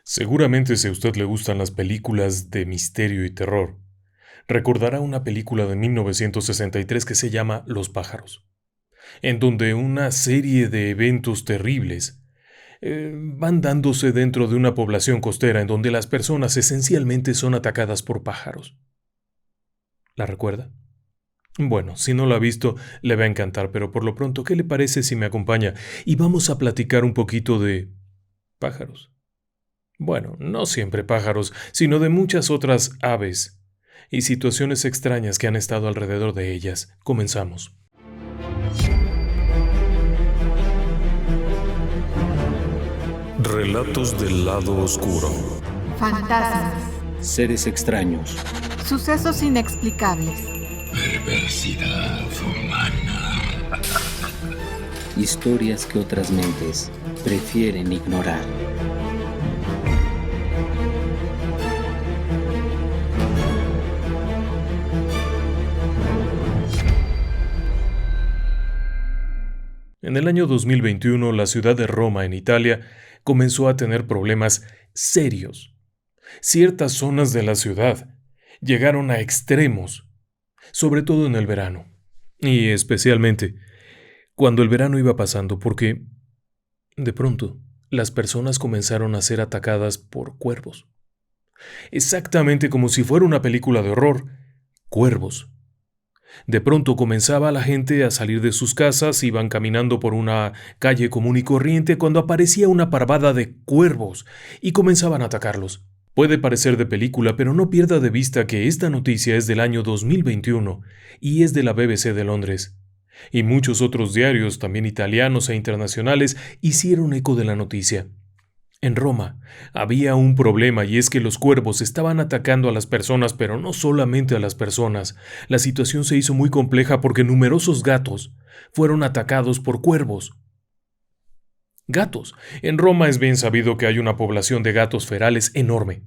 Seguramente si a usted le gustan las películas de misterio y terror, recordará una película de 1963 que se llama Los pájaros, en donde una serie de eventos terribles van dándose dentro de una población costera en donde las personas esencialmente son atacadas por pájaros. ¿La recuerda? Bueno, si no la ha visto, le va a encantar, pero por lo pronto, ¿qué le parece si me acompaña y vamos a platicar un poquito de pájaros? Bueno, no siempre pájaros, sino de muchas otras aves y situaciones extrañas que han estado alrededor de ellas. Comenzamos. Relatos del lado oscuro. Fantasmas, Seres extraños, sucesos inexplicables, Perversidad humana. historias que otras mentes prefieren ignorar. En el año 2021, la ciudad de Roma, en Italia, comenzó a tener problemas serios. Ciertas zonas de la ciudad llegaron a extremos, sobre todo en el verano, y especialmente cuando el verano iba pasando, porque de pronto las personas comenzaron a ser atacadas por cuervos. Exactamente como si fuera una película de horror, cuervos. De pronto comenzaba la gente a salir de sus casas, iban caminando por una calle común y corriente cuando aparecía una parvada de cuervos y comenzaban a atacarlos. Puede parecer de película, pero no pierda de vista que esta noticia es del año 2021 y es de la BBC de Londres. Y muchos otros diarios, también italianos e internacionales, hicieron eco de la noticia. En Roma había un problema y es que los cuervos estaban atacando a las personas, pero no solamente a las personas. La situación se hizo muy compleja porque numerosos gatos fueron atacados por cuervos. Gatos. En Roma es bien sabido que hay una población de gatos ferales enorme.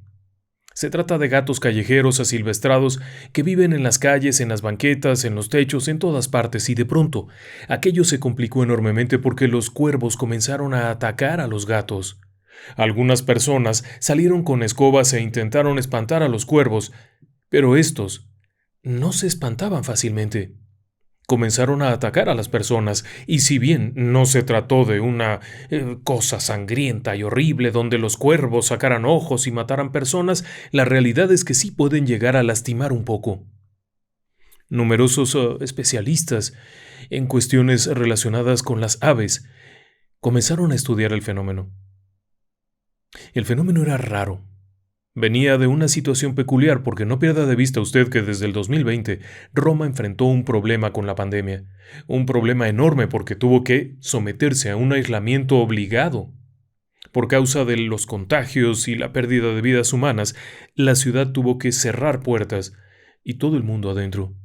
Se trata de gatos callejeros asilvestrados que viven en las calles, en las banquetas, en los techos, en todas partes, y de pronto aquello se complicó enormemente porque los cuervos comenzaron a atacar a los gatos. Algunas personas salieron con escobas e intentaron espantar a los cuervos, pero estos no se espantaban fácilmente. Comenzaron a atacar a las personas, y si bien no se trató de una cosa sangrienta y horrible donde los cuervos sacaran ojos y mataran personas, la realidad es que sí pueden llegar a lastimar un poco. Numerosos especialistas en cuestiones relacionadas con las aves comenzaron a estudiar el fenómeno. El fenómeno era raro. Venía de una situación peculiar porque no pierda de vista usted que desde el 2020 Roma enfrentó un problema con la pandemia, un problema enorme porque tuvo que someterse a un aislamiento obligado. Por causa de los contagios y la pérdida de vidas humanas, la ciudad tuvo que cerrar puertas y todo el mundo adentro.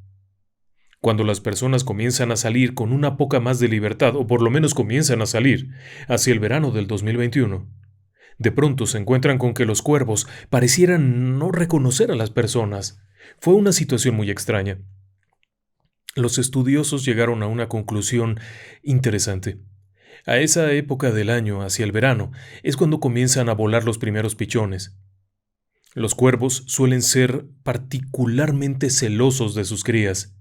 Cuando las personas comienzan a salir con una poca más de libertad, o por lo menos comienzan a salir hacia el verano del 2021, de pronto se encuentran con que los cuervos parecieran no reconocer a las personas. Fue una situación muy extraña. Los estudiosos llegaron a una conclusión interesante. A esa época del año, hacia el verano, es cuando comienzan a volar los primeros pichones. Los cuervos suelen ser particularmente celosos de sus crías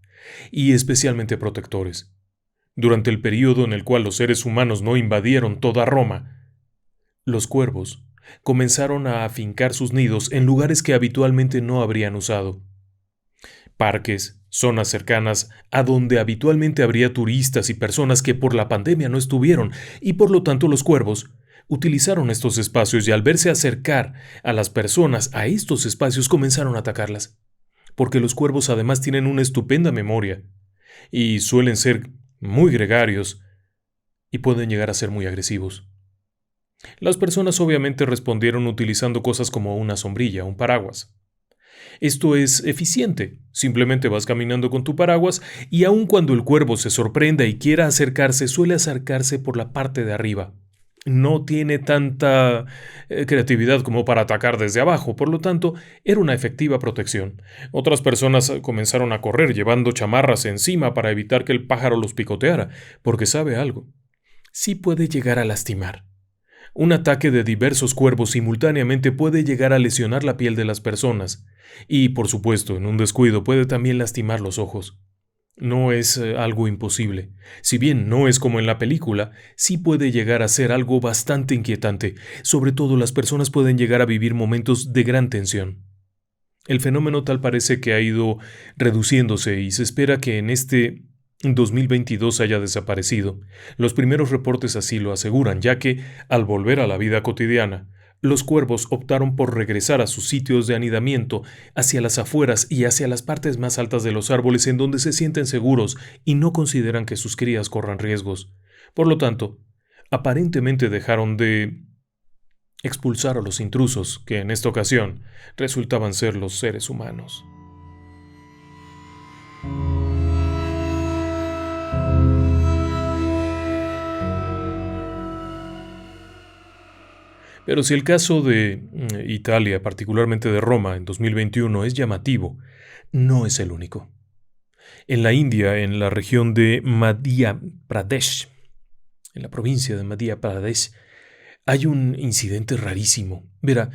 y especialmente protectores. Durante el período en el cual los seres humanos no invadieron toda Roma, los cuervos comenzaron a afincar sus nidos en lugares que habitualmente no habrían usado. Parques, zonas cercanas a donde habitualmente habría turistas y personas que por la pandemia no estuvieron, y por lo tanto los cuervos utilizaron estos espacios y al verse acercar a las personas a estos espacios comenzaron a atacarlas. Porque los cuervos además tienen una estupenda memoria y suelen ser muy gregarios y pueden llegar a ser muy agresivos. Las personas obviamente respondieron utilizando cosas como una sombrilla, un paraguas. Esto es eficiente, simplemente vas caminando con tu paraguas y aun cuando el cuervo se sorprenda y quiera acercarse, suele acercarse por la parte de arriba. No tiene tanta creatividad como para atacar desde abajo, por lo tanto, era una efectiva protección. Otras personas comenzaron a correr llevando chamarras encima para evitar que el pájaro los picoteara, porque sabe algo, sí puede llegar a lastimar. Un ataque de diversos cuervos simultáneamente puede llegar a lesionar la piel de las personas y, por supuesto, en un descuido puede también lastimar los ojos. No es algo imposible. Si bien no es como en la película, sí puede llegar a ser algo bastante inquietante. Sobre todo las personas pueden llegar a vivir momentos de gran tensión. El fenómeno tal parece que ha ido reduciéndose y se espera que en este 2022 haya desaparecido. Los primeros reportes así lo aseguran, ya que, al volver a la vida cotidiana, los cuervos optaron por regresar a sus sitios de anidamiento, hacia las afueras y hacia las partes más altas de los árboles en donde se sienten seguros y no consideran que sus crías corran riesgos. Por lo tanto, aparentemente dejaron de expulsar a los intrusos, que en esta ocasión resultaban ser los seres humanos. Pero si el caso de Italia, particularmente de Roma, en 2021 es llamativo, no es el único. En la India, en la región de Madhya Pradesh, en la provincia de Madhya Pradesh, hay un incidente rarísimo. Verá,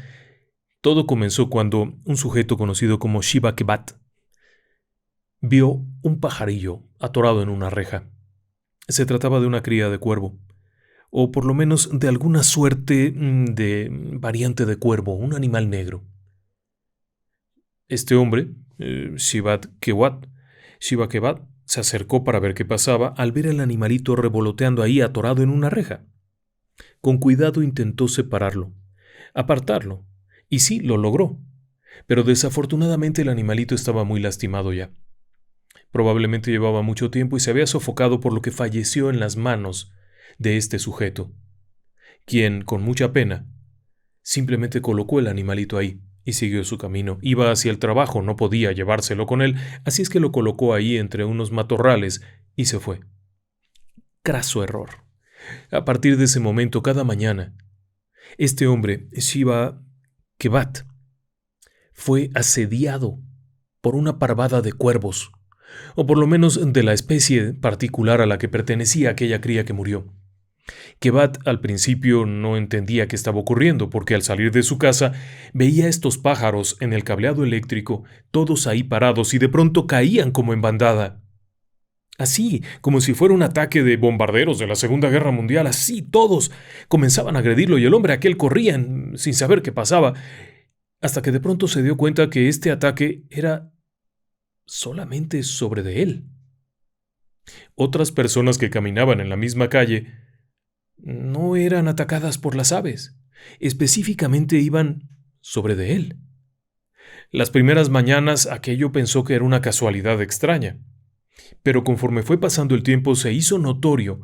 todo comenzó cuando un sujeto conocido como Shiva Kevat vio un pajarillo atorado en una reja. Se trataba de una cría de cuervo, o por lo menos de alguna suerte de variante de cuervo, un animal negro. Este hombre, Shiva Kevat, se acercó para ver qué pasaba al ver al animalito revoloteando ahí atorado en una reja. Con cuidado intentó separarlo, apartarlo, y sí, lo logró, pero desafortunadamente el animalito estaba muy lastimado ya. Probablemente llevaba mucho tiempo y se había sofocado, por lo que falleció en las manos de este sujeto, quien, con mucha pena, simplemente colocó el animalito ahí y siguió su camino. Iba hacia el trabajo, no podía llevárselo con él, así es que lo colocó ahí entre unos matorrales y se fue. Craso error. A partir de ese momento, cada mañana, este hombre, Shiva Kevat, fue asediado por una parvada de cuervos, o por lo menos de la especie particular a la que pertenecía aquella cría que murió. Kevat al principio no entendía qué estaba ocurriendo, porque al salir de su casa veía estos pájaros en el cableado eléctrico, todos ahí parados, y de pronto caían como en bandada. Así, como si fuera un ataque de bombarderos de la Segunda Guerra Mundial, así todos comenzaban a agredirlo y el hombre aquel corría sin saber qué pasaba, hasta que de pronto se dio cuenta que este ataque era solamente sobre de él. Otras personas que caminaban en la misma calle no eran atacadas por las aves, específicamente iban sobre de él. Las primeras mañanas aquello pensó que era una casualidad extraña, pero conforme fue pasando el tiempo se hizo notorio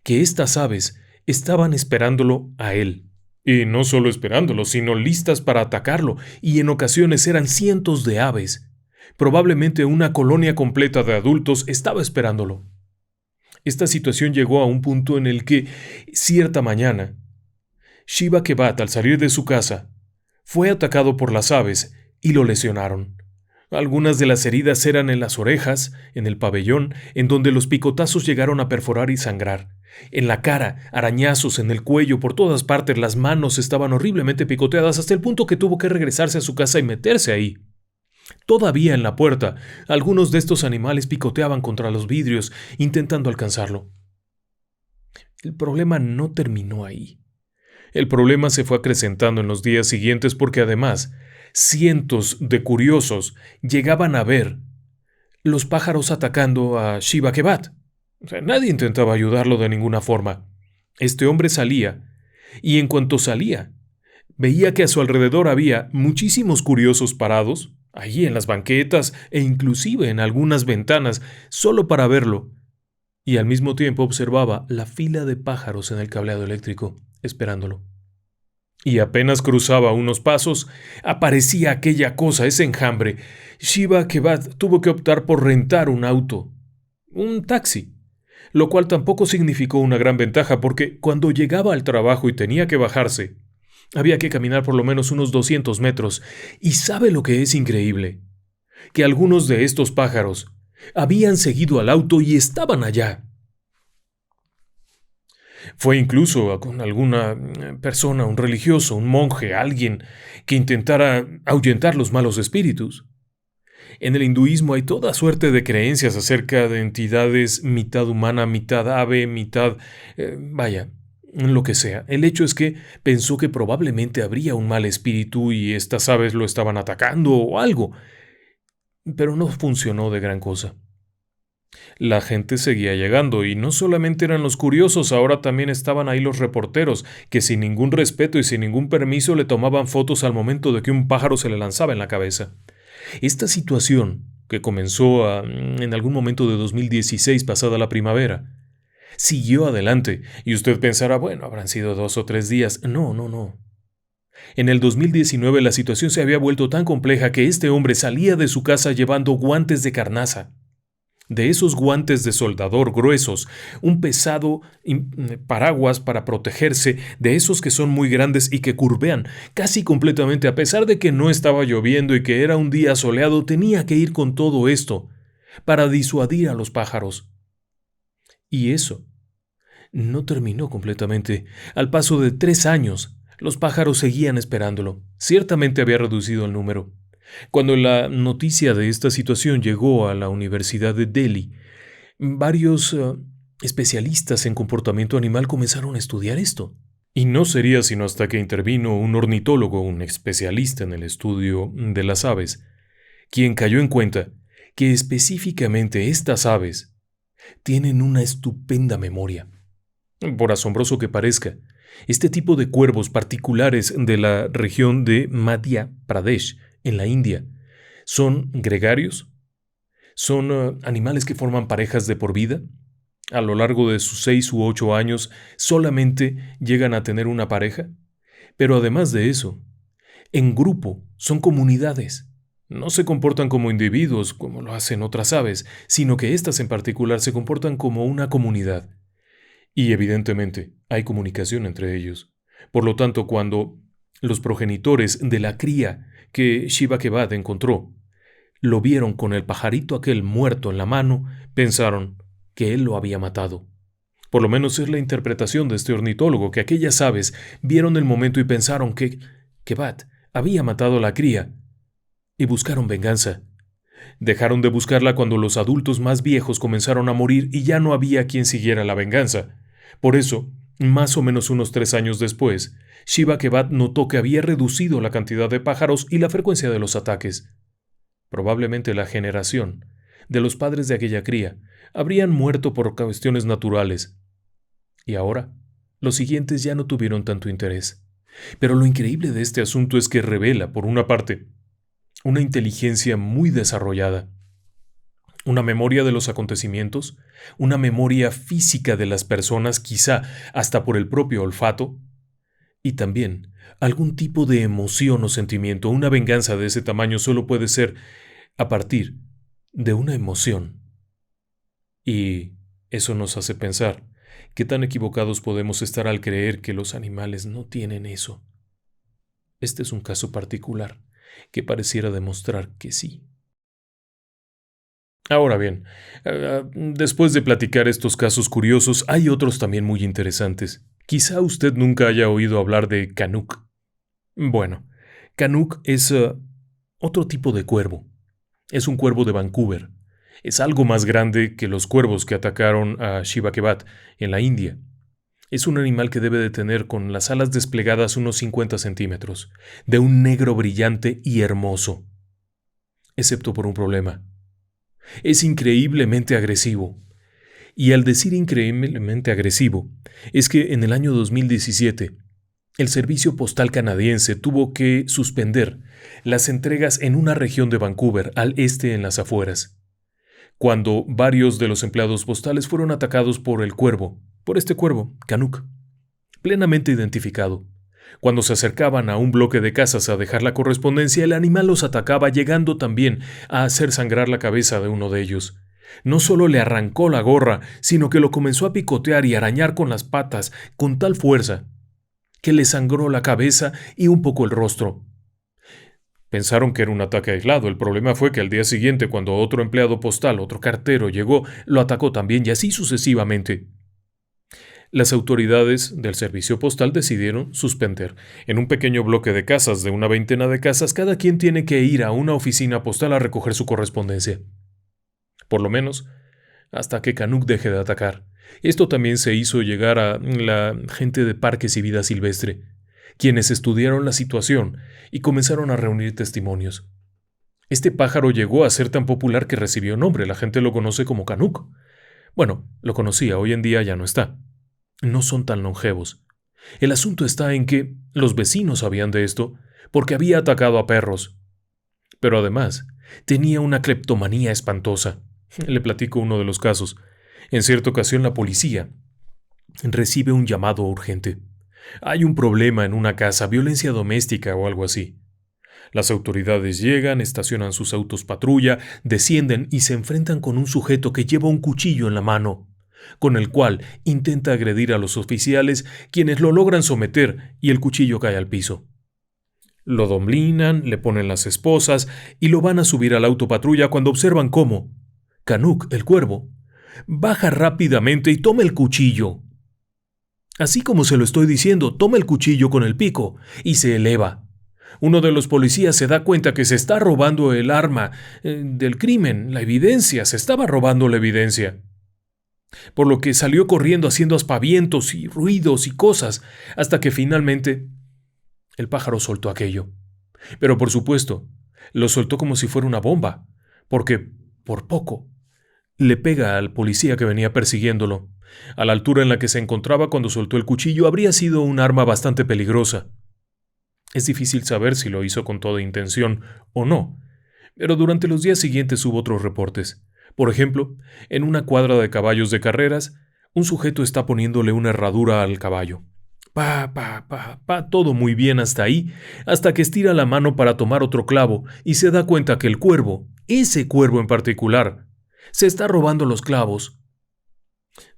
que estas aves estaban esperándolo a él. Y no solo esperándolo, sino listas para atacarlo, y en ocasiones eran cientos de aves. Probablemente una colonia completa de adultos estaba esperándolo. Esta situación llegó a un punto en el que, cierta mañana, Shiva Kevat, al salir de su casa, fue atacado por las aves y lo lesionaron. Algunas de las heridas eran en las orejas, en el pabellón, en donde los picotazos llegaron a perforar y sangrar. En la cara, arañazos, en el cuello, por todas partes las manos estaban horriblemente picoteadas hasta el punto que tuvo que regresarse a su casa y meterse ahí. Todavía en la puerta, algunos de estos animales picoteaban contra los vidrios, intentando alcanzarlo. El problema no terminó ahí. El problema se fue acrecentando en los días siguientes porque además, cientos de curiosos llegaban a ver los pájaros atacando a Shiva Kevat. Nadie intentaba ayudarlo de ninguna forma. Este hombre salía, y en cuanto salía, veía que a su alrededor había muchísimos curiosos parados, allí en las banquetas e inclusive en algunas ventanas, solo para verlo, y al mismo tiempo observaba la fila de pájaros en el cableado eléctrico, esperándolo. Y apenas cruzaba unos pasos, aparecía aquella cosa, ese enjambre. Shiva Kevat tuvo que optar por rentar un auto, un taxi, lo cual tampoco significó una gran ventaja porque cuando llegaba al trabajo y tenía que bajarse, había que caminar por lo menos unos 200 metros. ¿Y sabe lo que es increíble? Que algunos de estos pájaros habían seguido al auto y estaban allá. Fue incluso con alguna persona, un religioso, un monje, alguien que intentara ahuyentar los malos espíritus. En el hinduismo hay toda suerte de creencias acerca de entidades mitad humana, mitad ave, mitad... vaya, lo que sea. El hecho es que pensó que probablemente habría un mal espíritu y estas aves lo estaban atacando o algo. Pero no funcionó de gran cosa. La gente seguía llegando y no solamente eran los curiosos, ahora también estaban ahí los reporteros, que sin ningún respeto y sin ningún permiso le tomaban fotos al momento de que un pájaro se le lanzaba en la cabeza. Esta situación, que comenzó en algún momento de 2016 pasada la primavera, siguió adelante y usted pensará, bueno, habrán sido 2 o 3 días. No. En el 2019 la situación se había vuelto tan compleja que este hombre salía de su casa llevando guantes de carnaza. De esos guantes de soldador gruesos, un pesado paraguas para protegerse, de esos que son muy grandes y que curvean casi completamente, a pesar de que no estaba lloviendo y que era un día soleado, tenía que ir con todo esto para disuadir a los pájaros. Y eso no terminó completamente. Al paso de 3 años, los pájaros seguían esperándolo. Ciertamente había reducido el número. Cuando la noticia de esta situación llegó a la Universidad de Delhi, varios especialistas en comportamiento animal comenzaron a estudiar esto. Y no sería sino hasta que intervino un ornitólogo, un especialista en el estudio de las aves, quien cayó en cuenta que específicamente estas aves tienen una estupenda memoria. Por asombroso que parezca, este tipo de cuervos particulares de la región de Madhya Pradesh, en la India, son gregarios, son animales que forman parejas de por vida. A lo largo de sus 6 u 8 años solamente llegan a tener una pareja, pero además de eso, en grupo son comunidades. No se comportan como individuos como lo hacen otras aves, sino que éstas en particular se comportan como una comunidad. Y evidentemente hay comunicación entre ellos. Por lo tanto, cuando los progenitores de la cría que Shiva Kevad encontró lo vieron con el pajarito aquel muerto en la mano, pensaron que él lo había matado. Por lo menos es la interpretación de este ornitólogo, que aquellas aves vieron el momento y pensaron que Kevad había matado a la cría y buscaron venganza. Dejaron de buscarla cuando los adultos más viejos comenzaron a morir y ya no había quien siguiera la venganza. Por eso, más o menos unos 3 años después, Shiva Kevad notó que había reducido la cantidad de pájaros y la frecuencia de los ataques. Probablemente la generación de los padres de aquella cría habrían muerto por cuestiones naturales. Y ahora, los siguientes ya no tuvieron tanto interés. Pero lo increíble de este asunto es que revela, por una parte, una inteligencia muy desarrollada, una memoria de los acontecimientos, una memoria física de las personas, quizá hasta por el propio olfato, y también algún tipo de emoción o sentimiento. Una venganza de ese tamaño solo puede ser a partir de una emoción. Y eso nos hace pensar qué tan equivocados podemos estar al creer que los animales no tienen eso. Este es un caso particular que pareciera demostrar que sí. Ahora bien, después de platicar estos casos curiosos, hay otros también muy interesantes. Quizá usted nunca haya oído hablar de Canuck. Bueno, Canuck es otro tipo de cuervo. Es un cuervo de Vancouver. Es algo más grande que los cuervos que atacaron a Shiva Kevad en la India. Es un animal que debe de tener con las alas desplegadas unos 50 centímetros, de un negro brillante y hermoso. Excepto por un problema. Es increíblemente agresivo. Y al decir increíblemente agresivo, es que en el año 2017, el Servicio Postal canadiense tuvo que suspender las entregas en una región de Vancouver, al este en las afueras, cuando varios de los empleados postales fueron atacados por este cuervo, Canuck, plenamente identificado. Cuando se acercaban a un bloque de casas a dejar la correspondencia, el animal los atacaba, llegando también a hacer sangrar la cabeza de uno de ellos. No solo le arrancó la gorra, sino que lo comenzó a picotear y arañar con las patas con tal fuerza que le sangró la cabeza y un poco el rostro. Pensaron que era un ataque aislado. El problema fue que al día siguiente, cuando otro empleado postal, otro cartero, llegó, lo atacó también y así sucesivamente. Las autoridades del servicio postal decidieron suspender. En un pequeño bloque de casas, de una veintena de casas, cada quien tiene que ir a una oficina postal a recoger su correspondencia. Por lo menos, hasta que Canuck deje de atacar. Esto también se hizo llegar a la gente de Parques y Vida Silvestre, quienes estudiaron la situación y comenzaron a reunir testimonios. Este pájaro llegó a ser tan popular que recibió nombre. La gente lo conoce como Canuck. Bueno, lo conocía, hoy en día ya no está. No son tan longevos. El asunto está en que los vecinos sabían de esto porque había atacado a perros. Pero además, tenía una cleptomanía espantosa. Le platico uno de los casos. En cierta ocasión la policía recibe un llamado urgente. Hay un problema en una casa, violencia doméstica o algo así. Las autoridades llegan, estacionan sus autos patrulla, descienden y se enfrentan con un sujeto que lleva un cuchillo en la mano, con el cual intenta agredir a los oficiales, quienes lo logran someter y el cuchillo cae al piso. Lo dominan, le ponen las esposas y lo van a subir al auto patrulla cuando observan cómo Canuck, el cuervo, baja rápidamente y toma el cuchillo. Así como se lo estoy diciendo, toma el cuchillo con el pico y se eleva. Uno de los policías se da cuenta que se está robando el arma del crimen, la evidencia, se estaba robando la evidencia. Por lo que salió corriendo haciendo aspavientos y ruidos y cosas, hasta que finalmente el pájaro soltó aquello. Pero por supuesto, lo soltó como si fuera una bomba, porque, por poco, le pega al policía que venía persiguiéndolo. A la altura en la que se encontraba cuando soltó el cuchillo habría sido un arma bastante peligrosa. Es difícil saber si lo hizo con toda intención o no, pero durante los días siguientes hubo otros reportes. Por ejemplo, en una cuadra de caballos de carreras, un sujeto está poniéndole una herradura al caballo. Todo muy bien hasta ahí, hasta que estira la mano para tomar otro clavo y se da cuenta que el cuervo, ese cuervo en particular, se está robando los clavos.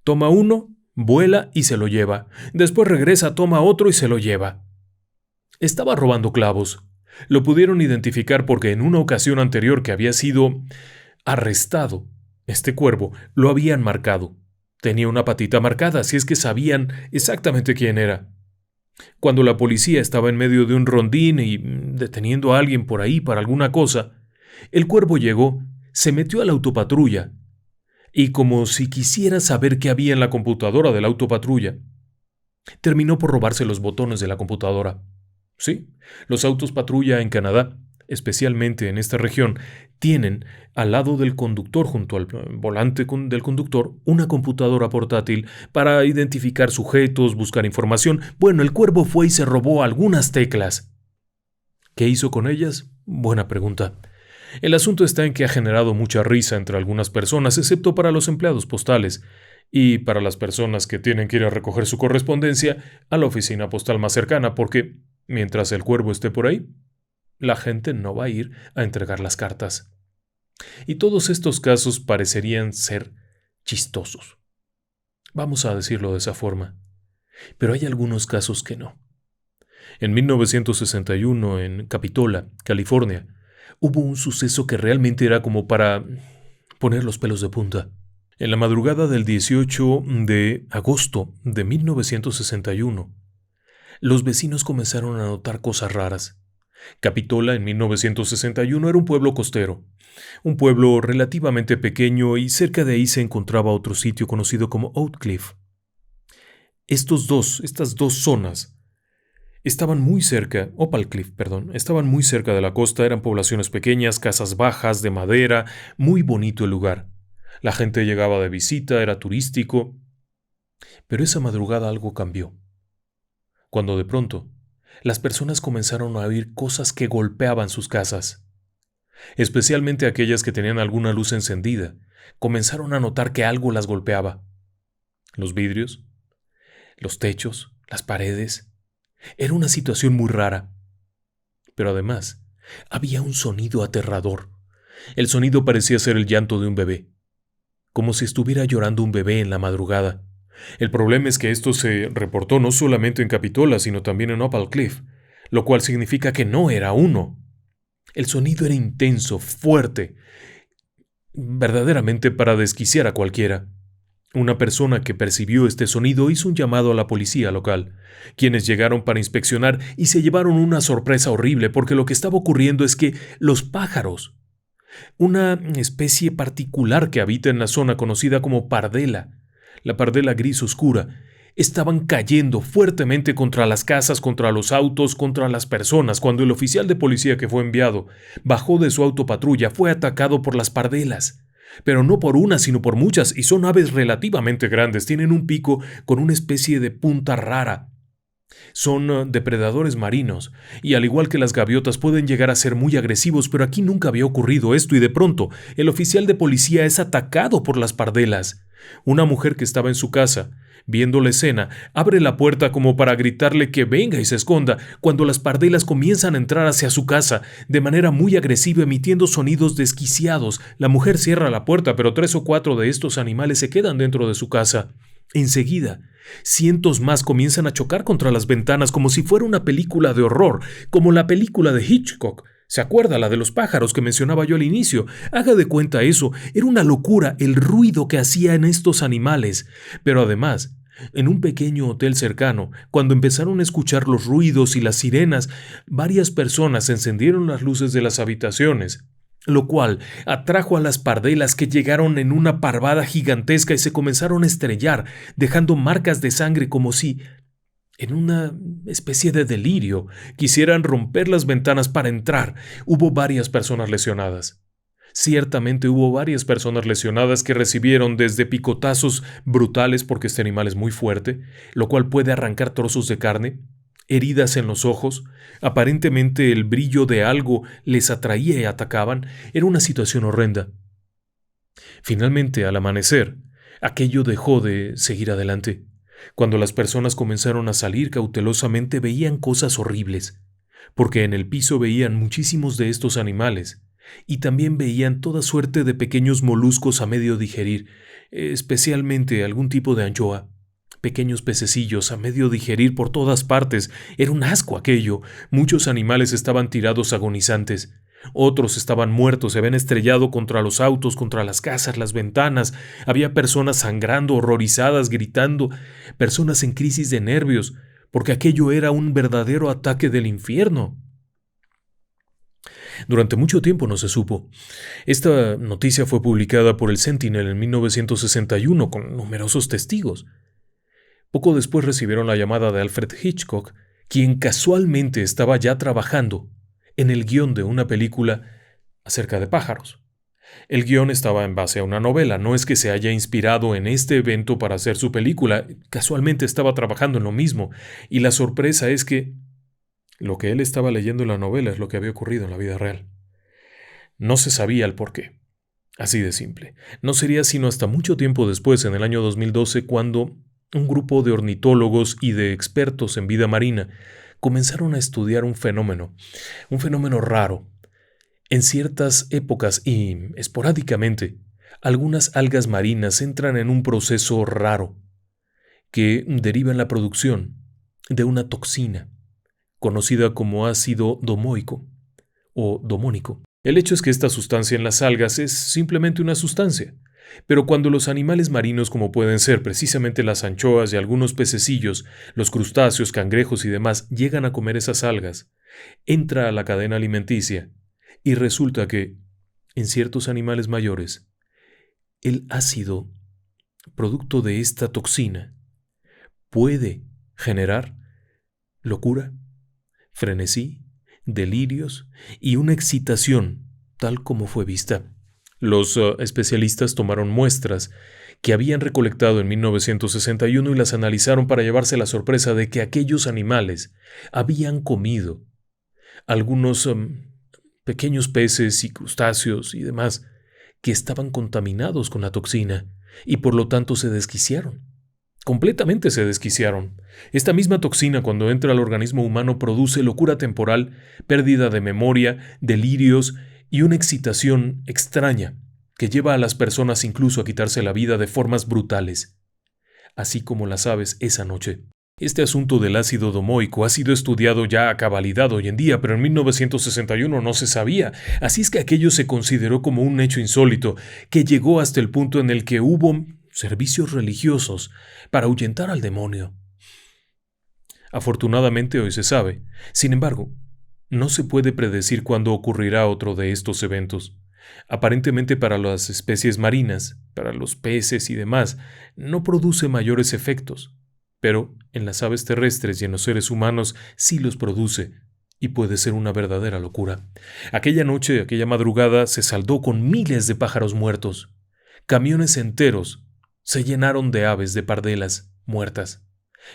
Toma uno, vuela y se lo lleva. Después regresa, toma otro y se lo lleva. Estaba robando clavos. Lo pudieron identificar porque en una ocasión anterior que había sido arrestado, este cuervo lo habían marcado. Tenía una patita marcada, así es que sabían exactamente quién era. Cuando la policía estaba en medio de un rondín y deteniendo a alguien por ahí para alguna cosa, el cuervo llegó, se metió a la autopatrulla y, como si quisiera saber qué había en la computadora de la autopatrulla, terminó por robarse los botones de la computadora. Sí, los autos patrulla en Canadá, especialmente en esta región, tienen al lado del conductor, junto al volante del conductor, una computadora portátil para identificar sujetos, buscar información. Bueno, el cuervo fue y se robó algunas teclas. ¿Qué hizo con ellas? Buena pregunta. El asunto está en que ha generado mucha risa entre algunas personas, excepto para los empleados postales, y para las personas que tienen que ir a recoger su correspondencia a la oficina postal más cercana, porque mientras el cuervo esté por ahí, la gente no va a ir a entregar las cartas. Y todos estos casos parecerían ser chistosos. Vamos a decirlo de esa forma. Pero hay algunos casos que no. En 1961, en Capitola, California, hubo un suceso que realmente era como para poner los pelos de punta. En la madrugada del 18 de agosto de 1961, los vecinos comenzaron a notar cosas raras. Capitola en 1961 era un pueblo costero, un pueblo relativamente pequeño, y cerca de ahí se encontraba otro sitio conocido como Oak Cliff. Estas dos zonas estaban muy cerca, Opal Cliff, estaban muy cerca de la costa, eran poblaciones pequeñas, casas bajas, de madera, muy bonito el lugar. La gente llegaba de visita, era turístico. Pero esa madrugada algo cambió. Cuando de pronto, las personas comenzaron a oír cosas que golpeaban sus casas. Especialmente aquellas que tenían alguna luz encendida, comenzaron a notar que algo las golpeaba. Los vidrios, los techos, las paredes. Era una situación muy rara. Pero además, había un sonido aterrador. El sonido parecía ser el llanto de un bebé, como si estuviera llorando un bebé en la madrugada. El problema es que esto se reportó no solamente en Capitola, sino también en Opal Cliff, lo cual significa que no era uno. El sonido era intenso, fuerte, verdaderamente para desquiciar a cualquiera. Una persona que percibió este sonido hizo un llamado a la policía local, quienes llegaron para inspeccionar y se llevaron una sorpresa horrible porque lo que estaba ocurriendo es que los pájaros, una especie particular que habita en la zona conocida como pardela, la pardela gris oscura, estaban cayendo fuertemente contra las casas, contra los autos, contra las personas. Cuando el oficial de policía que fue enviado bajó de su autopatrulla, fue atacado por las pardelas. Pero no por una, sino por muchas, y son aves relativamente grandes, tienen un pico con una especie de punta rara. Son depredadores marinos, y al igual que las gaviotas pueden llegar a ser muy agresivos, pero aquí nunca había ocurrido esto, y de pronto el oficial de policía es atacado por las pardelas. Una mujer que estaba en su casa, viendo la escena, abre la puerta como para gritarle que venga y se esconda, cuando las pardelas comienzan a entrar hacia su casa de manera muy agresiva, emitiendo sonidos desquiciados. La mujer cierra la puerta, pero 3 o 4 de estos animales se quedan dentro de su casa. Enseguida, cientos más comienzan a chocar contra las ventanas como si fuera una película de horror, como la película de Hitchcock. ¿Se acuerda la de los pájaros que mencionaba yo al inicio? Haga de cuenta eso, era una locura el ruido que hacían estos animales. Pero además, en un pequeño hotel cercano, cuando empezaron a escuchar los ruidos y las sirenas, varias personas encendieron las luces de las habitaciones, lo cual atrajo a las pardelas que llegaron en una parvada gigantesca y se comenzaron a estrellar, dejando marcas de sangre como si, en una especie de delirio, quisieran romper las ventanas para entrar. Hubo varias personas lesionadas. Ciertamente hubo varias personas lesionadas que recibieron desde picotazos brutales porque este animal es muy fuerte, lo cual puede arrancar trozos de carne, heridas en los ojos, aparentemente el brillo de algo les atraía y atacaban. Era una situación horrenda. Finalmente, al amanecer, aquello dejó de seguir adelante. Cuando las personas comenzaron a salir cautelosamente veían cosas horribles, porque en el piso veían muchísimos de estos animales, y también veían toda suerte de pequeños moluscos a medio digerir, especialmente algún tipo de anchoa. Pequeños pececillos a medio digerir por todas partes. Era un asco aquello. Muchos animales estaban tirados agonizantes. Otros estaban muertos, se habían estrellado contra los autos, contra las casas, las ventanas. Había personas sangrando, horrorizadas, gritando, personas en crisis de nervios, porque aquello era un verdadero ataque del infierno. Durante mucho tiempo no se supo. Esta noticia fue publicada por el Sentinel en 1961 con numerosos testigos. Poco después recibieron la llamada de Alfred Hitchcock, quien casualmente estaba ya trabajando en el guión de una película acerca de pájaros. El guión estaba en base a una novela, no es que se haya inspirado en este evento para hacer su película, casualmente estaba trabajando en lo mismo, y la sorpresa es que lo que él estaba leyendo en la novela es lo que había ocurrido en la vida real. No se sabía el porqué. Así de simple. No sería sino hasta mucho tiempo después, en el año 2012, cuando un grupo de ornitólogos y de expertos en vida marina comenzaron a estudiar un fenómeno raro. En ciertas épocas y esporádicamente, algunas algas marinas entran en un proceso raro que deriva en la producción de una toxina conocida como ácido domoico o domónico. El hecho es que esta sustancia en las algas es simplemente una sustancia, pero cuando los animales marinos, como pueden ser precisamente las anchoas y algunos pececillos, los crustáceos, cangrejos y demás, llegan a comer esas algas, entra a la cadena alimenticia y resulta que, en ciertos animales mayores, el ácido, producto de esta toxina, puede generar locura, frenesí, delirios y una excitación, tal como fue vista. Los especialistas tomaron muestras que habían recolectado en 1961 y las analizaron para llevarse la sorpresa de que aquellos animales habían comido algunos pequeños peces y crustáceos y demás que estaban contaminados con la toxina y por lo tanto se desquiciaron. Completamente se desquiciaron. Esta misma toxina, cuando entra al organismo humano, produce locura temporal, pérdida de memoria, delirios y una excitación extraña que lleva a las personas incluso a quitarse la vida de formas brutales, así como las aves esa noche. Este asunto del ácido domoico ha sido estudiado ya a cabalidad hoy en día, pero en 1961 no se sabía, así es que aquello se consideró como un hecho insólito, que llegó hasta el punto en el que hubo servicios religiosos para ahuyentar al demonio. Afortunadamente hoy se sabe. Sin embargo, no se puede predecir cuándo ocurrirá otro de estos eventos. Aparentemente para las especies marinas, para los peces y demás, no produce mayores efectos, pero en las aves terrestres y en los seres humanos sí los produce, y puede ser una verdadera locura. Aquella noche, aquella madrugada, se saldó con miles de pájaros muertos. Camiones enteros se llenaron de aves, de pardelas muertas,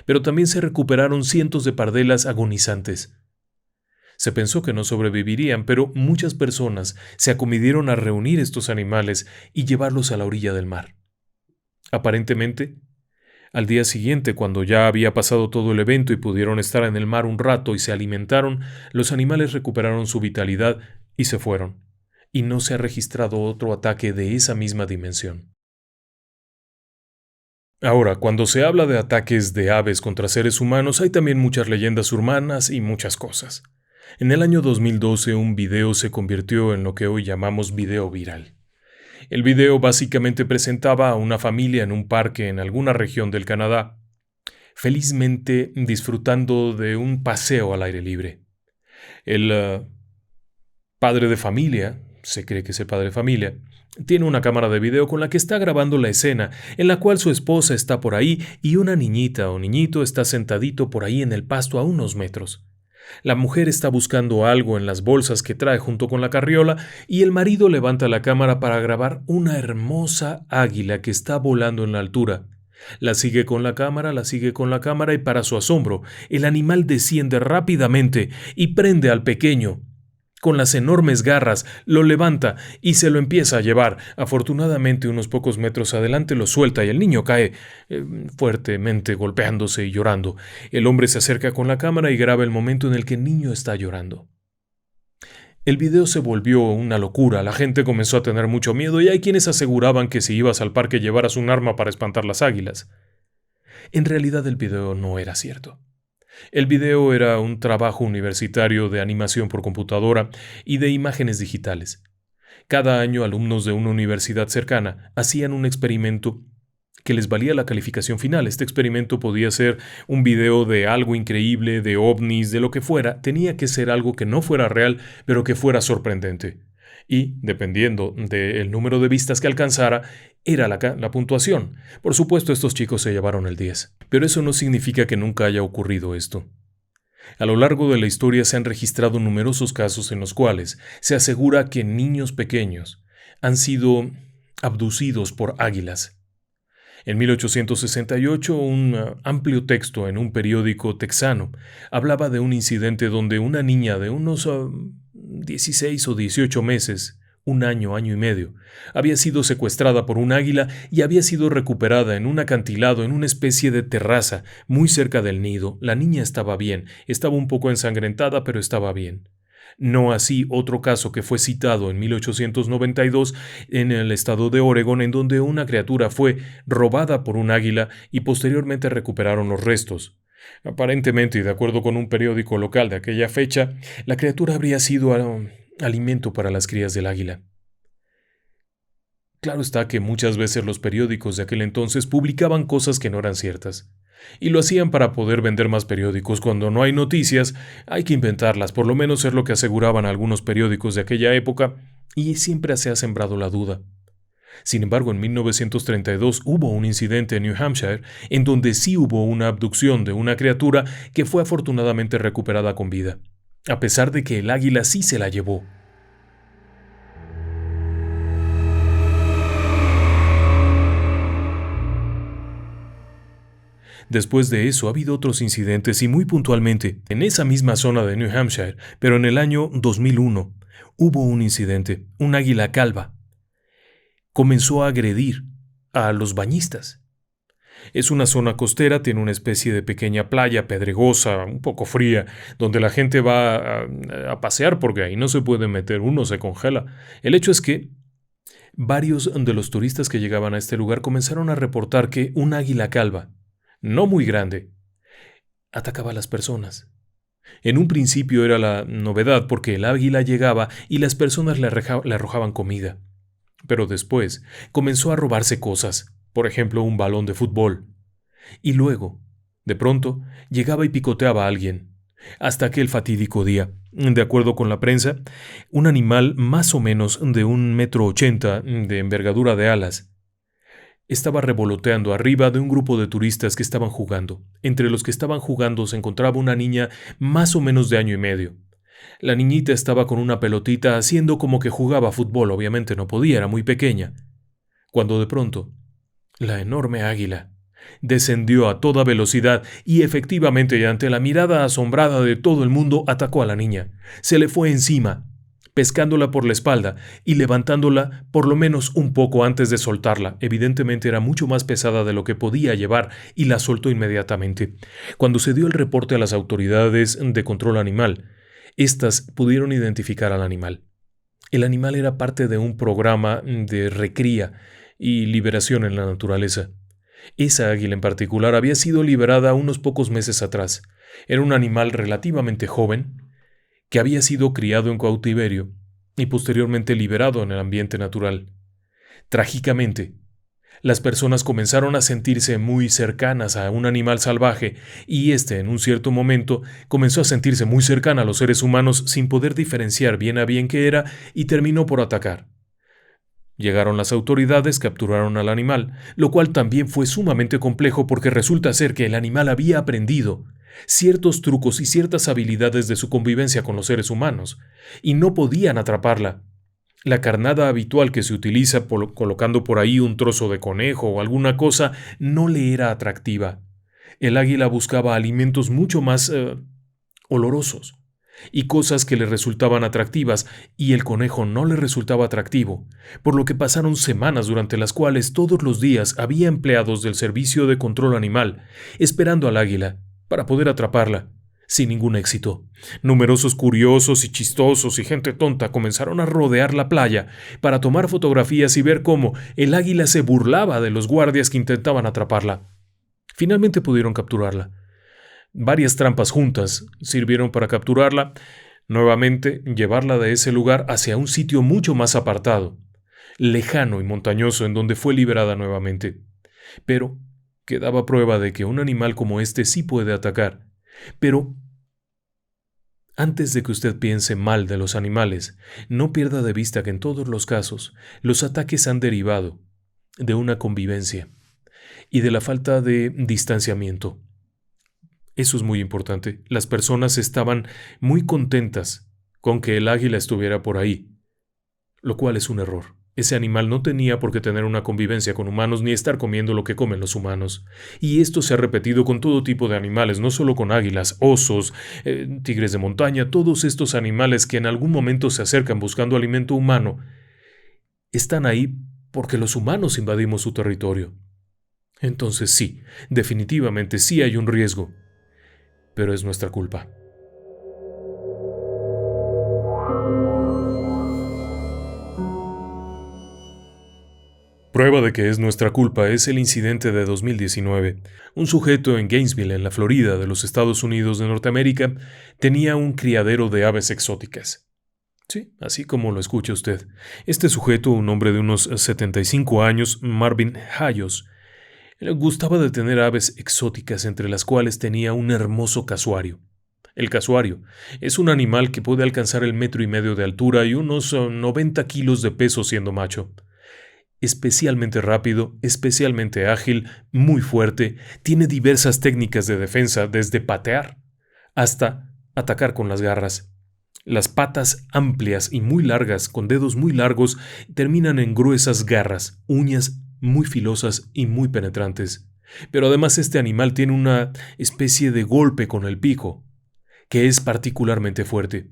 pero también se recuperaron cientos de pardelas agonizantes. Se pensó que no sobrevivirían, pero muchas personas se acomidieron a reunir estos animales y llevarlos a la orilla del mar. Aparentemente, al día siguiente, cuando ya había pasado todo el evento y pudieron estar en el mar un rato y se alimentaron, los animales recuperaron su vitalidad y se fueron, y no se ha registrado otro ataque de esa misma dimensión. Ahora, cuando se habla de ataques de aves contra seres humanos, hay también muchas leyendas urbanas y muchas cosas. En el año 2012 un video se convirtió en lo que hoy llamamos video viral. El video básicamente presentaba a una familia en un parque en alguna región del Canadá, felizmente disfrutando de un paseo al aire libre. El padre de familia, se cree que es el padre de familia, tiene una cámara de video con la que está grabando la escena, en la cual su esposa está por ahí y una niñita o niñito está sentadito por ahí en el pasto a unos metros. La mujer está buscando algo en las bolsas que trae junto con la carriola y el marido levanta la cámara para grabar una hermosa águila que está volando en la altura. La sigue con la cámara y para su asombro, el animal desciende rápidamente y prende al pequeño. Con las enormes garras, lo levanta y se lo empieza a llevar. Afortunadamente, unos pocos metros adelante lo suelta y el niño cae fuertemente golpeándose y llorando. El hombre se acerca con la cámara y graba el momento en el que el niño está llorando. El video se volvió una locura, la gente comenzó a tener mucho miedo y hay quienes aseguraban que si ibas al parque llevaras un arma para espantar las águilas. En realidad el video no era cierto. El video era un trabajo universitario de animación por computadora y de imágenes digitales. Cada año alumnos de una universidad cercana hacían un experimento que les valía la calificación final. Este experimento podía ser un video de algo increíble, de ovnis, de lo que fuera. Tenía que ser algo que no fuera real, pero que fuera sorprendente. Y, dependiendo del número de vistas que alcanzara, era la puntuación. Por supuesto, estos chicos se llevaron el 10. Pero eso no significa que nunca haya ocurrido esto. A lo largo de la historia se han registrado numerosos casos en los cuales se asegura que niños pequeños han sido abducidos por águilas. En 1868, un amplio texto en un periódico texano hablaba de un incidente donde una niña de unos 16 o 18 meses, un año y medio, había sido secuestrada por un águila y había sido recuperada en un acantilado, en una especie de terraza, muy cerca del nido. La niña estaba bien, estaba un poco ensangrentada, pero estaba bien. No así otro caso que fue citado en 1892 en el estado de Oregón, en donde una criatura fue robada por un águila y posteriormente recuperaron los restos. Aparentemente, y de acuerdo con un periódico local de aquella fecha, la criatura habría sido alimento para las crías del águila. Claro está que muchas veces los periódicos de aquel entonces publicaban cosas que no eran ciertas. Y lo hacían para poder vender más periódicos. Cuando no hay noticias, hay que inventarlas, por lo menos es lo que aseguraban algunos periódicos de aquella época, y siempre se ha sembrado la duda. Sin embargo, en 1932 hubo un incidente en New Hampshire en donde sí hubo una abducción de una criatura que fue afortunadamente recuperada con vida, a pesar de que el águila sí se la llevó. Después de eso ha habido otros incidentes y muy puntualmente, en esa misma zona de New Hampshire, pero en el año 2001, hubo un incidente. Un águila calva comenzó a agredir a los bañistas. Es una zona costera, tiene una especie de pequeña playa pedregosa, un poco fría, donde la gente va a pasear porque ahí no se puede meter, uno se congela. El hecho es que varios de los turistas que llegaban a este lugar comenzaron a reportar que un águila calva, no muy grande, atacaba a las personas. En un principio era la novedad porque el águila llegaba y las personas le arrojaban comida. Pero después comenzó a robarse cosas. por ejemplo un balón de fútbol, y luego, de pronto, llegaba y picoteaba a alguien, hasta aquel fatídico día. De acuerdo con la prensa, un animal más o menos de 1,80 m de envergadura de alas estaba revoloteando arriba de un grupo de turistas que estaban jugando. Entre los que estaban jugando se encontraba una niña más o menos de 1 año y medio. La niñita estaba con una pelotita haciendo como que jugaba fútbol, obviamente no podía, era muy pequeña. Cuando de pronto, la enorme águila descendió a toda velocidad y efectivamente, y ante la mirada asombrada de todo el mundo, atacó a la niña. Se le fue encima, pescándola por la espalda y levantándola por lo menos un poco antes de soltarla. Evidentemente era mucho más pesada de lo que podía llevar y la soltó inmediatamente. Cuando se dio el reporte a las autoridades de control animal, estas pudieron identificar al animal. El animal era parte de un programa de recría y liberación en la naturaleza. Esa águila en particular había sido liberada unos pocos meses atrás. Era un animal relativamente joven, que había sido criado en cautiverio y posteriormente liberado en el ambiente natural. Trágicamente, las personas comenzaron a sentirse muy cercanas a un animal salvaje y éste, en un cierto momento, comenzó a sentirse muy cercana a los seres humanos sin poder diferenciar bien a bien qué era y terminó por atacar. Llegaron las autoridades, capturaron al animal, lo cual también fue sumamente complejo porque resulta ser que el animal había aprendido ciertos trucos y ciertas habilidades de su convivencia con los seres humanos, y no podían atraparla. La carnada habitual que se utiliza colocando por ahí un trozo de conejo o alguna cosa no le era atractiva. El águila buscaba alimentos mucho más olorosos y cosas que le resultaban atractivas, y el conejo no le resultaba atractivo, por lo que pasaron semanas durante las cuales todos los días había empleados del servicio de control animal esperando al águila para poder atraparla, sin ningún éxito. Numerosos curiosos y chistosos y gente tonta comenzaron a rodear la playa para tomar fotografías y ver cómo el águila se burlaba de los guardias que intentaban atraparla. Finalmente pudieron capturarla. Varias trampas juntas sirvieron para capturarla, nuevamente llevarla de ese lugar hacia un sitio mucho más apartado, lejano y montañoso, en donde fue liberada nuevamente. Pero quedaba prueba de que un animal como este sí puede atacar. Pero antes de que usted piense mal de los animales, no pierda de vista que en todos los casos los ataques han derivado de una convivencia y de la falta de distanciamiento. Eso es muy importante. Las personas estaban muy contentas con que el águila estuviera por ahí, lo cual es un error. Ese animal no tenía por qué tener una convivencia con humanos ni estar comiendo lo que comen los humanos. Y esto se ha repetido con todo tipo de animales, no solo con águilas, osos, tigres de montaña. Todos estos animales que en algún momento se acercan buscando alimento humano, están ahí porque los humanos invadimos su territorio. Entonces sí, definitivamente sí hay un riesgo, pero es nuestra culpa. Prueba de que es nuestra culpa es el incidente de 2019. Un sujeto en Gainesville, en la Florida, de los Estados Unidos de Norteamérica, tenía un criadero de aves exóticas. Sí, así como lo escucha usted. Este sujeto, un hombre de unos 75 años, Marvin Hayos, le gustaba de tener aves exóticas, entre las cuales tenía un hermoso casuario. El casuario es un animal que puede alcanzar el 1,5 metros de altura y unos 90 kilos de peso siendo macho. Especialmente rápido, especialmente ágil, muy fuerte, tiene diversas técnicas de defensa, desde patear hasta atacar con las garras. Las patas amplias y muy largas, con dedos muy largos, terminan en gruesas garras, uñas muy filosas y muy penetrantes. Pero además este animal tiene una especie de golpe con el pico, que es particularmente fuerte.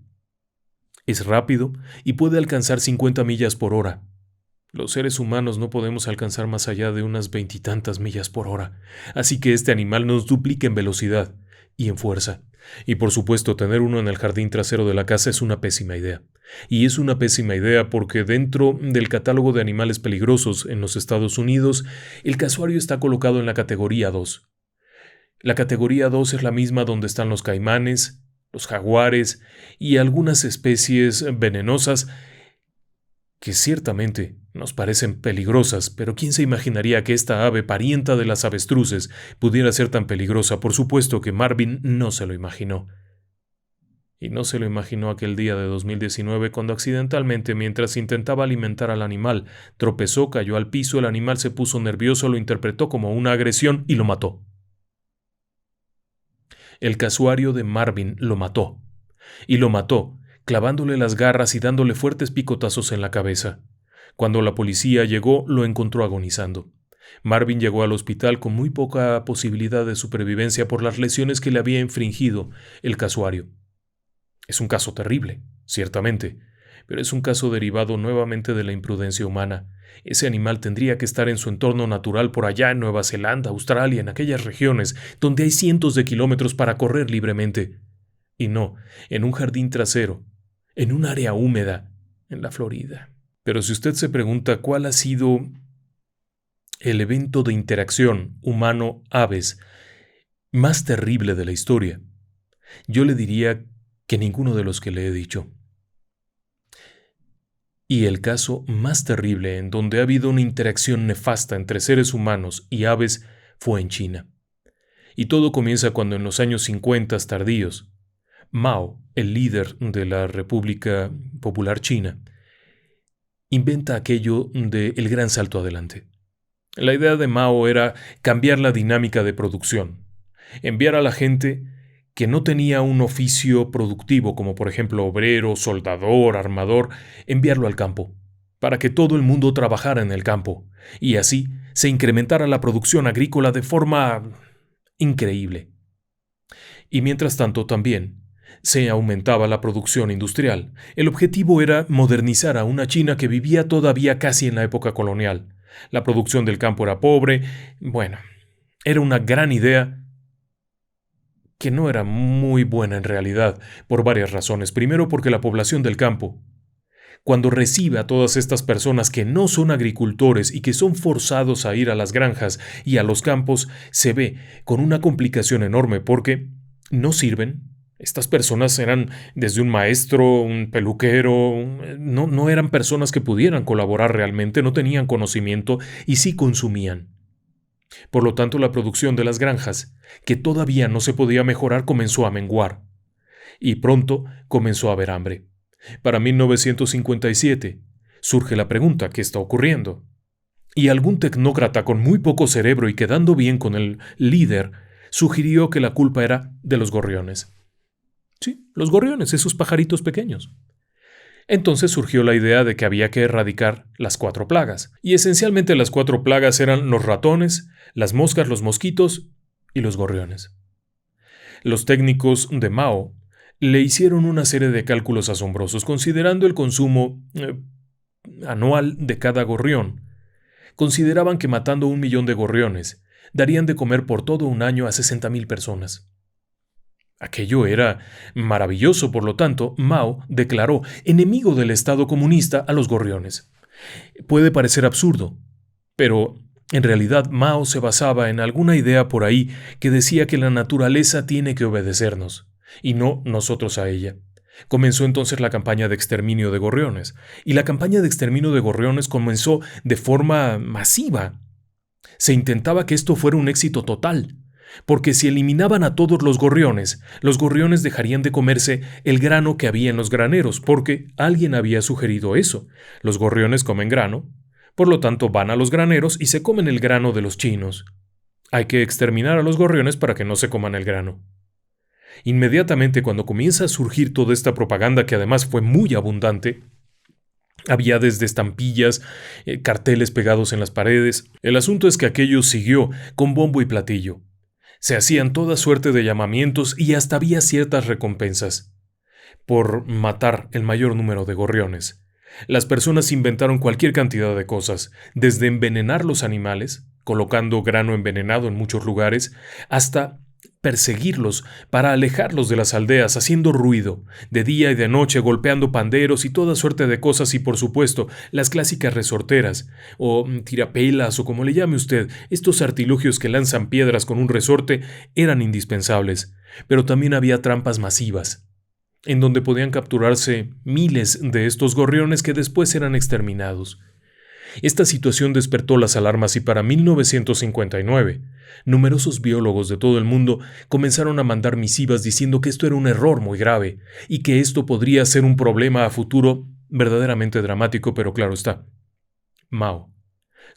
Es rápido y puede alcanzar 50 millas por hora. Los seres humanos no podemos alcanzar más allá de unas 20 y tantas millas por hora, así que este animal nos duplica en velocidad y en fuerza. Y por supuesto, tener uno en el jardín trasero de la casa es una pésima idea. Y es una pésima idea porque dentro del catálogo de animales peligrosos en los Estados Unidos, el casuario está colocado en la categoría 2. La categoría 2 es la misma donde están los caimanes, los jaguares y algunas especies venenosas que ciertamente nos parecen peligrosas, pero ¿quién se imaginaría que esta ave parienta de las avestruces pudiera ser tan peligrosa? Por supuesto que Marvin no se lo imaginó. Y no se lo imaginó aquel día de 2019 cuando accidentalmente, mientras intentaba alimentar al animal, tropezó, cayó al piso, el animal se puso nervioso, lo interpretó como una agresión y lo mató. El casuario de Marvin lo mató. Y lo mató, clavándole las garras y dándole fuertes picotazos en la cabeza. Cuando la policía llegó, lo encontró agonizando. Marvin llegó al hospital con muy poca posibilidad de supervivencia por las lesiones que le había infringido el casuario. Es un caso terrible, ciertamente, pero es un caso derivado nuevamente de la imprudencia humana. Ese animal tendría que estar en su entorno natural por allá en Nueva Zelanda, Australia, en aquellas regiones donde hay cientos de kilómetros para correr libremente. Y no, en un jardín trasero, en un área húmeda, en la Florida. Pero si usted se pregunta cuál ha sido el evento de interacción humano-aves más terrible de la historia, yo le diría que ninguno de los que le he dicho. Y el caso más terrible en donde ha habido una interacción nefasta entre seres humanos y aves fue en China. Y todo comienza cuando en los años 50 tardíos, Mao, el líder de la República Popular China, inventa aquello de el gran salto adelante. La idea de Mao era cambiar la dinámica de producción, enviar a la gente que no tenía un oficio productivo, como por ejemplo obrero, soldador, armador, enviarlo al campo, para que todo el mundo trabajara en el campo, y así se incrementara la producción agrícola de forma increíble. Y mientras tanto también se aumentaba la producción industrial. El objetivo era modernizar a una China que vivía todavía casi en la época colonial. La producción del campo era pobre. Bueno, era una gran idea que no era muy buena en realidad, por varias razones. Primero, porque la población del campo, cuando recibe a todas estas personas que no son agricultores y que son forzados a ir a las granjas y a los campos, se ve con una complicación enorme porque no sirven. Estas personas eran desde un maestro, un peluquero, no eran personas que pudieran colaborar realmente, no tenían conocimiento y sí consumían. Por lo tanto, la producción de las granjas, que todavía no se podía mejorar, comenzó a menguar. Y pronto comenzó a haber hambre. Para 1957 surge la pregunta: ¿qué está ocurriendo? Y algún tecnócrata con muy poco cerebro y quedando bien con el líder, sugirió que la culpa era de los gorriones. Sí, los gorriones, esos pajaritos pequeños. Entonces surgió la idea de que había que erradicar las 4 plagas. Y esencialmente las 4 plagas eran los ratones, las moscas, los mosquitos y los gorriones. Los técnicos de Mao le hicieron una serie de cálculos asombrosos, considerando el consumo anual de cada gorrión. Consideraban que matando 1 millón de gorriones darían de comer por todo un año a 60,000 personas. Aquello era maravilloso, por lo tanto, Mao declaró enemigo del Estado comunista a los gorriones. Puede parecer absurdo, pero en realidad Mao se basaba en alguna idea por ahí que decía que la naturaleza tiene que obedecernos, y no nosotros a ella. Comenzó entonces la campaña de exterminio de gorriones, y la campaña de exterminio de gorriones comenzó de forma masiva. Se intentaba que esto fuera un éxito total, porque si eliminaban a todos los gorriones dejarían de comerse el grano que había en los graneros, porque alguien había sugerido eso. Los gorriones comen grano, por lo tanto van a los graneros y se comen el grano de los chinos. Hay que exterminar a los gorriones para que no se coman el grano. Inmediatamente cuando comienza a surgir toda esta propaganda, que además fue muy abundante, había desde estampillas, carteles pegados en las paredes. El asunto es que aquello siguió con bombo y platillo. Se hacían toda suerte de llamamientos y hasta había ciertas recompensas por matar el mayor número de gorriones. Las personas inventaron cualquier cantidad de cosas, desde envenenar los animales, colocando grano envenenado en muchos lugares, hasta perseguirlos para alejarlos de las aldeas, haciendo ruido, de día y de noche, golpeando panderos y toda suerte de cosas, y por supuesto, las clásicas resorteras, o tirapelas, o como le llame usted, estos artilugios que lanzan piedras con un resorte, eran indispensables, pero también había trampas masivas. en donde podían capturarse miles de estos gorriones que después eran exterminados. Esta situación despertó las alarmas y para 1959, numerosos biólogos de todo el mundo comenzaron a mandar misivas diciendo que esto era un error muy grave y que esto podría ser un problema a futuro verdaderamente dramático, pero claro está, Mao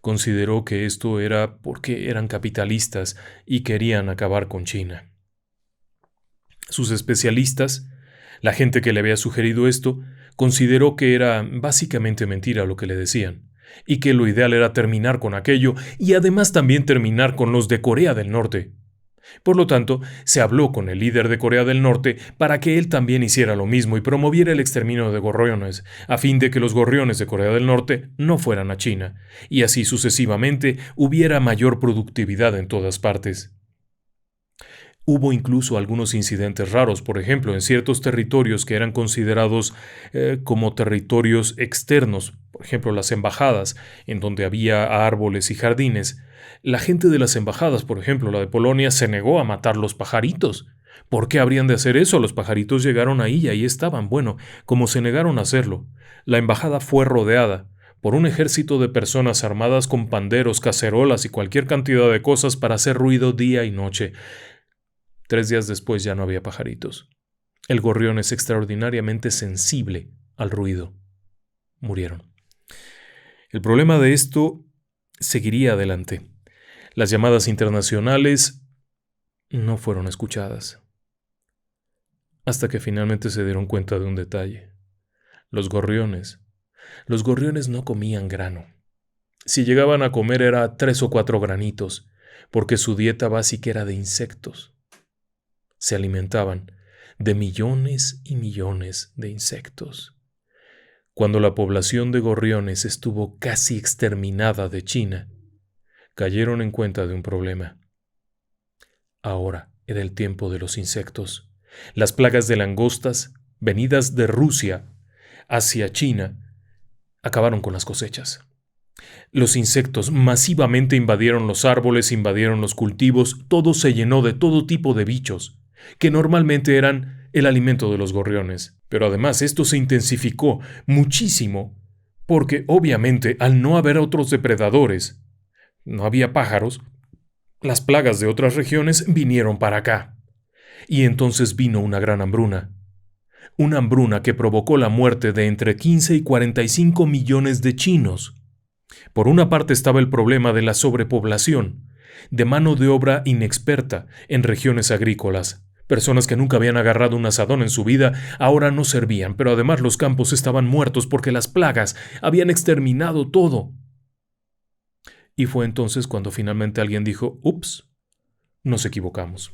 consideró que esto era porque eran capitalistas y querían acabar con China. Sus especialistas, la gente que le había sugerido esto, consideró que era básicamente mentira lo que le decían, y que lo ideal era terminar con aquello y además también terminar con los de Corea del Norte. Por lo tanto, se habló con el líder de Corea del Norte para que él también hiciera lo mismo y promoviera el exterminio de gorriones, a fin de que los gorriones de Corea del Norte no fueran a China, y así sucesivamente hubiera mayor productividad en todas partes. Hubo incluso algunos incidentes raros, por ejemplo, en ciertos territorios que eran considerados como territorios externos, por ejemplo, las embajadas, en donde había árboles y jardines. La gente de las embajadas, por ejemplo, la de Polonia, se negó a matar los pajaritos. ¿Por qué habrían de hacer eso? Los pajaritos llegaron ahí y ahí estaban. Bueno, como se negaron a hacerlo, la embajada fue rodeada por un ejército de personas armadas con panderos, cacerolas y cualquier cantidad de cosas para hacer ruido día y noche. 3 días después ya no había pajaritos. El gorrión es extraordinariamente sensible al ruido. Murieron. El problema de esto seguiría adelante. Las llamadas internacionales no fueron escuchadas. Hasta que finalmente se dieron cuenta de un detalle. Los gorriones no comían grano. Si llegaban a comer era 3 o 4 granitos, porque su dieta básica era de insectos. Se alimentaban de millones y millones de insectos. Cuando la población de gorriones estuvo casi exterminada de China, cayeron en cuenta de un problema. Ahora era el tiempo de los insectos. Las plagas de langostas, venidas de Rusia hacia China, acabaron con las cosechas. Los insectos masivamente invadieron los árboles, invadieron los cultivos, todo se llenó de todo tipo de bichos, que normalmente eran el alimento de los gorriones. Pero además esto se intensificó muchísimo, porque obviamente al no haber otros depredadores, no había pájaros, las plagas de otras regiones vinieron para acá. Y entonces vino una gran hambruna. Una hambruna que provocó la muerte de entre 15 y 45 millones de chinos. Por una parte estaba el problema de la sobrepoblación, de mano de obra inexperta en regiones agrícolas. Personas que nunca habían agarrado un azadón en su vida ahora no servían, pero además los campos estaban muertos porque las plagas habían exterminado todo. Y fue entonces cuando finalmente alguien dijo, ups, nos equivocamos.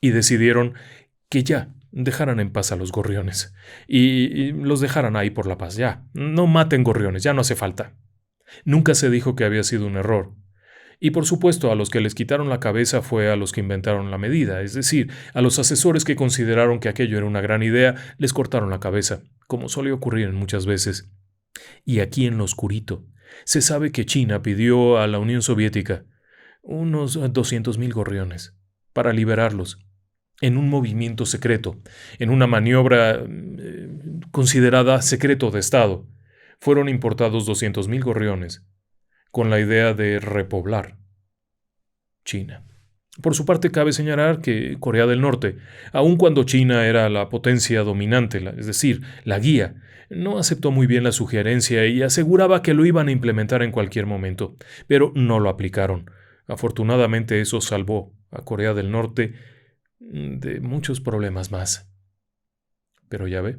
Y decidieron que ya dejaran en paz a los gorriones y los dejaran ahí por la paz. Ya, no maten gorriones, ya no hace falta. Nunca se dijo que había sido un error. Y por supuesto a los que les quitaron la cabeza fue a los que inventaron la medida, es decir, a los asesores que consideraron que aquello era una gran idea, les cortaron la cabeza, como suele ocurrir muchas veces. Y aquí en lo oscurito, se sabe que China pidió a la Unión Soviética unos 200,000 gorriones para liberarlos, en un movimiento secreto, en una maniobra considerada secreto de Estado. Fueron importados 200,000 gorriones, con la idea de repoblar China. Por su parte, cabe señalar que Corea del Norte, aun cuando China era la potencia dominante, es decir, la guía, no aceptó muy bien la sugerencia y aseguraba que lo iban a implementar en cualquier momento, pero no lo aplicaron. Afortunadamente eso salvó a Corea del Norte de muchos problemas más. Pero ya ve,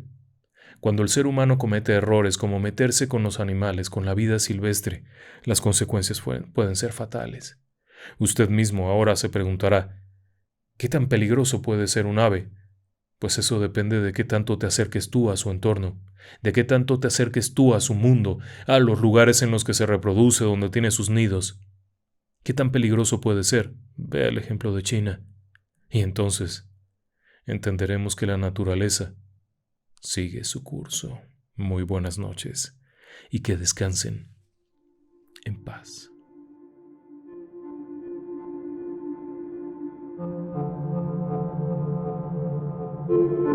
cuando el ser humano comete errores como meterse con los animales, con la vida silvestre, las consecuencias pueden ser fatales. Usted mismo ahora se preguntará, ¿qué tan peligroso puede ser un ave? Pues eso depende de qué tanto te acerques tú a su entorno, de qué tanto te acerques tú a su mundo, a los lugares en los que se reproduce, donde tiene sus nidos. ¿Qué tan peligroso puede ser? Vea el ejemplo de China. Y entonces entenderemos que la naturaleza sigue su curso. Muy buenas noches y que descansen en paz. Thank you.